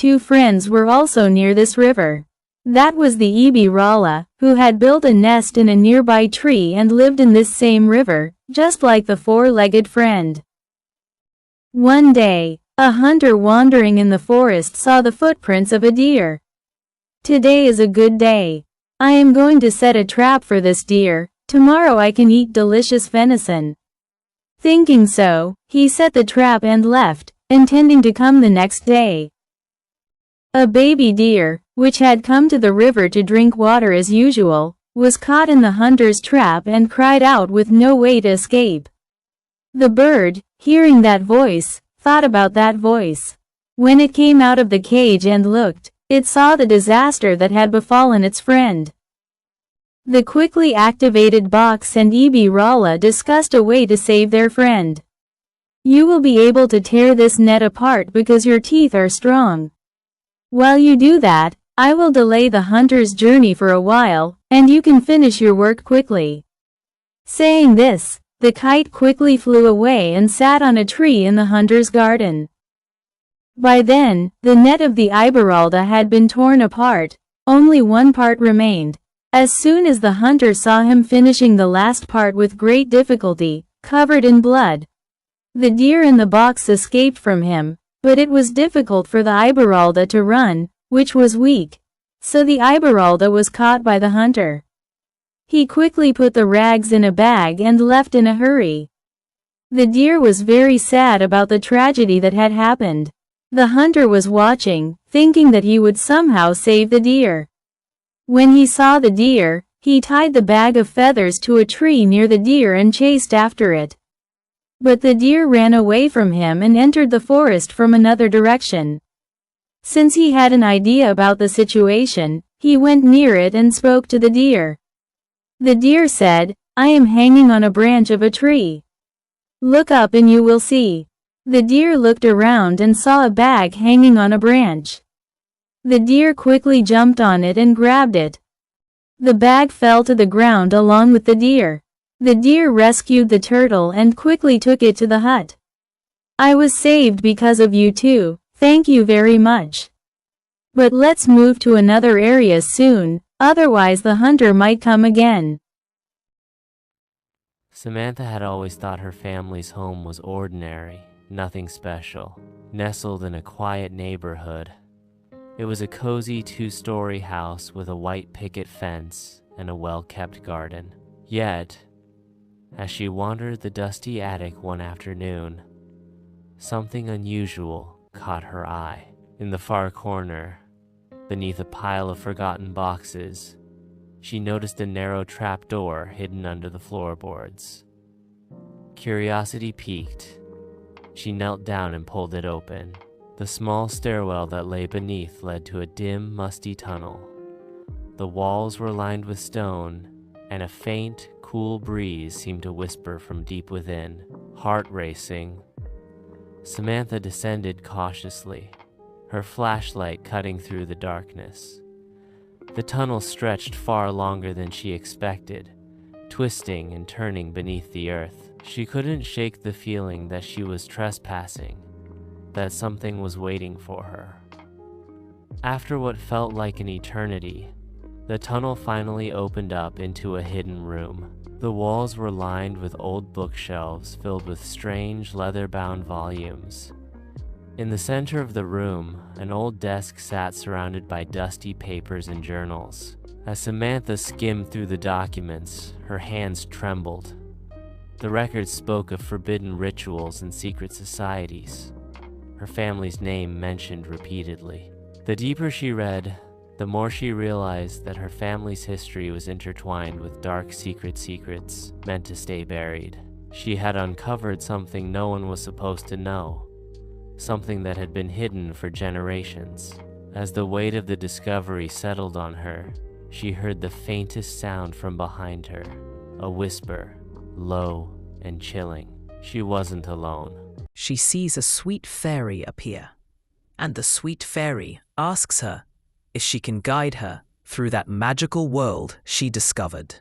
two friends were also near this river. That was the Ibirala, who had built a nest in a nearby tree and lived in this same river, just like the four-legged friend. One day, a hunter wandering in the forest saw the footprints of a deer. "Today is a good day. I am going to set a trap for this deer. Tomorrow I can eat delicious venison." Thinking so, he set the trap and left, intending to come the next day. A baby deer, which had come to the river to drink water as usual, was caught in the hunter's trap and cried out with no way to escape. The bird, hearing that voice, thought about that voice. When it came out of the cage and looked, it saw the disaster that had befallen its friend. The quickly activated box and Ibirala discussed a way to save their friend. "You will be able to tear this net apart because your teeth are strong. While you do that, I will delay the hunter's journey for a while, and you can finish your work quickly." Saying this, the kite quickly flew away and sat on a tree in the hunter's garden. By then, the net of the Ibiralda had been torn apart. Only one part remained. As soon as the hunter saw him finishing the last part with great difficulty, covered in blood, the deer in the box escaped from him, but it was difficult for the Ibiralda to run, which was weak. So the Ibiralda was caught by the hunter. He quickly put the rags in a bag and left in a hurry. The deer was very sad about the tragedy that had happened. The hunter was watching, thinking that he would somehow save the deer. When he saw the deer, he tied the bag of feathers to a tree near the deer and chased after it. But the deer ran away from him and entered the forest from another direction. Since he had an idea about the situation, he went near it and spoke to the deer. The deer said, "I am hanging on a branch of a tree. Look up and you will see." The deer looked around and saw a bag hanging on a branch. The deer quickly jumped on it and grabbed it. The bag fell to the ground along with the deer. The deer rescued the turtle and quickly took it to the hut. "I was saved because of you too, thank you very much. But let's move to another area soon, otherwise the hunter might come again." Samantha had always thought her family's home was ordinary, nothing special, nestled in a quiet neighborhood. It was a cozy two-story house with a white picket fence and a well-kept garden. Yet, as she wandered the dusty attic one afternoon, something unusual caught her eye. In the far corner, beneath a pile of forgotten boxes, she noticed a narrow trapdoor hidden under the floorboards. Curiosity piqued. She knelt down and pulled it open. The small stairwell that lay beneath led to a dim, musty tunnel. The walls were lined with stone, and a faint, cool breeze seemed to whisper from deep within. Heart racing, Samantha descended cautiously, her flashlight cutting through the darkness. The tunnel stretched far longer than she expected, twisting and turning beneath the earth. She couldn't shake the feeling that she was trespassing, that something was waiting for her. After what felt like an eternity, the tunnel finally opened up into a hidden room. The walls were lined with old bookshelves filled with strange leather-bound volumes. In the center of the room, an old desk sat surrounded by dusty papers and journals. As Samantha skimmed through the documents, her hands trembled. The records spoke of forbidden rituals and secret societies, her family's name mentioned repeatedly. The deeper she read, the more she realized that her family's history was intertwined with dark secrets meant to stay buried. She had uncovered something no one was supposed to know, something that had been hidden for generations. As the weight of the discovery settled on her, she heard the faintest sound from behind her, a whisper, low and chilling. She wasn't alone. She sees a sweet fairy appear, and the sweet fairy asks her if she can guide her through that magical world she discovered.